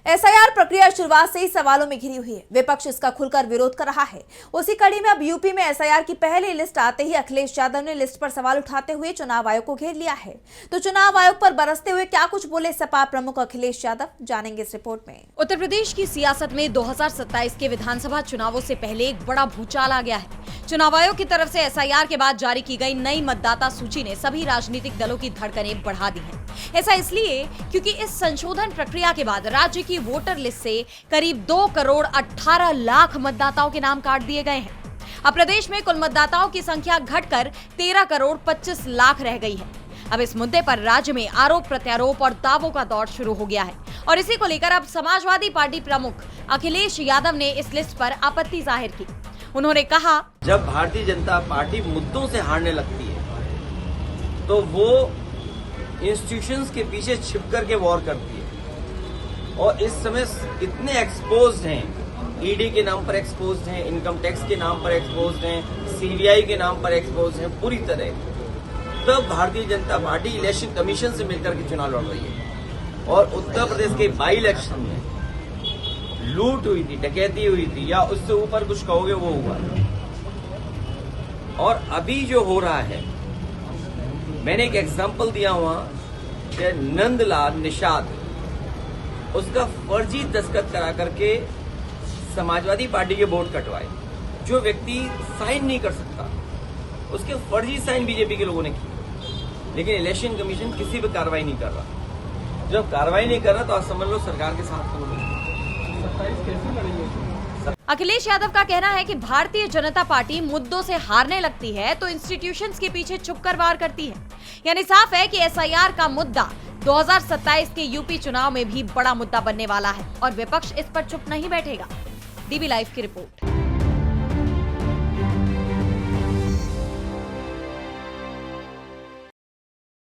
SIR प्रक्रिया शुरुआत से ही सवालों में घिरी हुई है। विपक्ष इसका खुलकर विरोध कर रहा है। उसी कड़ी में अब यूपी में एसआईआर की पहली लिस्ट आते ही अखिलेश यादव ने लिस्ट पर सवाल उठाते हुए चुनाव आयोग को घेर लिया है। तो चुनाव आयोग पर बरसते हुए क्या कुछ बोले सपा प्रमुख अखिलेश यादव, जानेंगे इस रिपोर्ट में। उत्तर प्रदेश की सियासत में 2027 के विधानसभा चुनावों से पहले एक बड़ा भूचाल आ गया है। चुनाव आयोग की तरफ से एसआईआर के बाद जारी की गई नई मतदाता सूची ने सभी राजनीतिक दलों की धड़कनें बढ़ा दी हैं। ऐसा इसलिए क्योंकि इस संशोधन प्रक्रिया के बाद राज्य की वोटर लिस्ट से करीब 2 करोड़ 18 लाख मतदाताओं के नाम काट दिए गए हैं। अब प्रदेश में कुल मतदाताओं की संख्या घटकर 13 करोड़ 25 लाख रह गई है। अब इस मुद्दे पर राज्य में आरोप प्रत्यारोप और दावों का दौर शुरू हो गया है और इसी को लेकर अब समाजवादी पार्टी प्रमुख अखिलेश यादव ने इस लिस्ट पर आपत्ति जाहिर की। उन्होंने कहा, जब भारतीय जनता पार्टी मुद्दों से हारने लगती है तो वो इंस्टीट्यूशंस के पीछे छिप करके वॉर करती है और इस समय इतने एक्सपोज्ड हैं, ईडी के नाम पर एक्सपोज्ड हैं, इनकम टैक्स के नाम पर एक्सपोज्ड हैं, सीबीआई के नाम पर एक्सपोज्ड हैं पूरी तरह। तब Bharatiya Janata party election commission से मिलकर के चुनाव लड़ रही है और उत्तर प्रदेश के बाई इलेक्शन में लूट हुई थी, डकैती हुई थी या उससे ऊपर कुछ कहोगे वो हुआ। और अभी जो हो रहा है, मैंने एक एग्जांपल दिया वहां कि नंदलाल निषाद उसका फर्जी दस्तखत करा करके समाजवादी पार्टी के वोट कटवाए। जो व्यक्ति साइन नहीं कर सकता उसके फर्जी साइन बीजेपी के लोगों ने किए, लेकिन इलेक्शन कमीशन किसी पे कार्रवाई नहीं कर रहा। जब कार्रवाई नहीं कर रहा तो आप समझ लो सरकार के साथ कौन है। अखिलेश यादव का कहना है कि भारतीय जनता पार्टी मुद्दों से हारने लगती है तो इंस्टीट्यूशंस के पीछे छुपकर वार करती है। यानी साफ है कि एसआईआर का मुद्दा 2027 के यूपी चुनाव में भी बड़ा मुद्दा बनने वाला है और विपक्ष इस पर चुप नहीं बैठेगा। डीबी लाइव की रिपोर्ट।